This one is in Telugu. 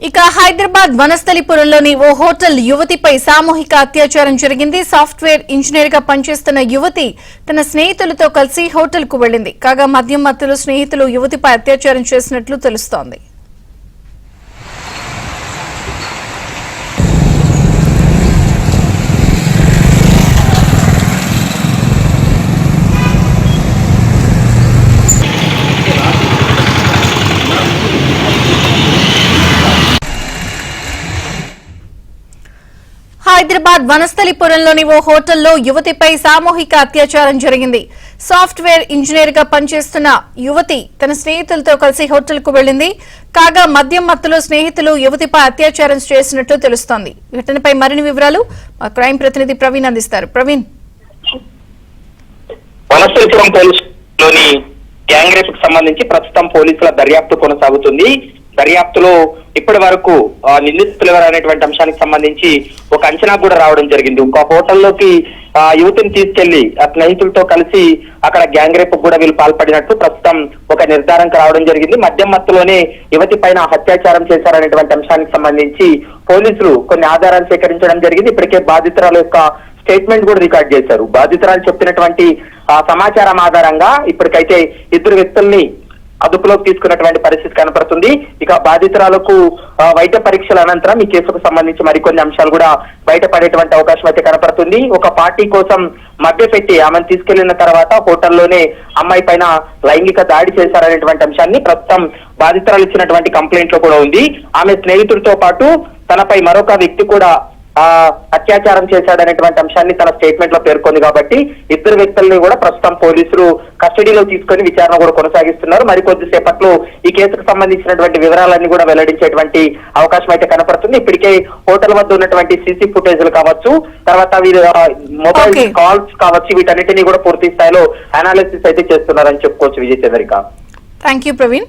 ఇక హైదరాబాద్ వనస్థలిపురంలోని ఓ హోటల్ యువతిపై సామూహిక అత్యాచారం జరిగింది. సాఫ్ట్వేర్ ఇంజనీర్ గా పనిచేస్తున్న యువతి తన స్నేహితులతో కలిసి హోటల్ కు వెళ్లింది. కాగా మద్యం మత్తులో స్నేహితులు యువతిపై అత్యాచారం చేసినట్లు తెలుస్తోంది. హైదరాబాద్ వనస్థలిపురంలోని ఓ హోటల్లో యువతిపై సామూహిక అత్యాచారం జరిగింది. సాఫ్ట్వేర్ ఇంజనీర్ గా పనిచేస్తున్న యువతి తన స్నేహితులతో కలిసి హోటల్ కు వెళ్లింది. కాగా మద్యం మత్తులో స్నేహితులు యువతిపై అత్యాచారం చేసినట్లు తెలుస్తోంది. ఘటనపై మరిన్ని వివరాలు మా క్రైమ్ ప్రతినిధి ప్రవీణ్ అందిస్తారు. ప్రవీణ్, వనస్థలిపురం పోలీసులోని గ్యాంగ్ రేప్ కు సంబంధించి ప్రస్తుతం పోలీసుల దర్యాప్తు కొనసాగుతుంది. దర్యాప్తులో ఇప్పటి వరకు నిందితులు అనేటువంటి అంశానికి సంబంధించి ఒక అంచనా కూడా రావడం జరిగింది. ఒక హోటల్లోకి యువతిని తీసుకెళ్లి ఆ స్నేహితులతో కలిసి అక్కడ గ్యాంగ్ రేప్ కూడా వీళ్ళు పాల్పడినట్టు ప్రస్తుతం ఒక నిర్ధారణకు రావడం జరిగింది. మద్యం మత్తులోనే యువతి పైన అత్యాచారం చేశారనేటువంటి అంశానికి సంబంధించి పోలీసులు కొన్ని ఆధారాలు సేకరించడం జరిగింది. ఇప్పటికే బాధితురాల యొక్క స్టేట్మెంట్ కూడా రికార్డ్ చేశారు. బాధితురాలు చెప్పినటువంటి సమాచారం ఆధారంగా ఇప్పటికైతే ఇద్దరు వ్యక్తుల్ని అదుపులోకి తీసుకున్నటువంటి పరిస్థితి కనపడుతుంది. ఇక బాధితురాలకు వైద్య పరీక్షల అనంతరం ఈ కేసుకు సంబంధించి మరికొన్ని అంశాలు కూడా బయటపడేటువంటి అవకాశం అయితే కనపడుతుంది. ఒక పార్టీ కోసం మభ్యపెట్టి ఆమెను తీసుకెళ్లిన తర్వాత హోటల్లోనే అమ్మాయి పైన లైంగిక దాడి చేశారనేటువంటి అంశాన్ని ప్రస్తుతం బాధితురాలు ఇచ్చినటువంటి కంప్లైంట్ లో కూడా ఉంది. ఆమె స్నేహితుడితో పాటు తనపై మరొక వ్యక్తి కూడా అత్యాచారం చేశాడనేటువంటి అంశాన్ని తన స్టేట్మెంట్ లో పేర్కొంది. కాబట్టి ఇద్దరు వ్యక్తుల్ని కూడా ప్రస్తుతం పోలీసులు కస్టడీలో తీసుకొని విచారణ కూడా కొనసాగిస్తున్నారు. మరికొద్ది సేపట్లో ఈ కేసుకు సంబంధించినటువంటి వివరాలన్నీ కూడా వెల్లడించేటువంటి అవకాశం అయితే కనపడుతుంది. ఇప్పటికే హోటల్ వద్ద ఉన్నటువంటి సీసీ ఫుటేజ్లు కావచ్చు, తర్వాత వీరు మొబైల్ కాల్స్ కావచ్చు, వీటన్నిటినీ కూడా పూర్తి స్థాయిలో అనాలిసిస్ అయితే చేస్తున్నారని చెప్పుకోవచ్చు. విజయ్ చంద్రిక. Thank you Praveen.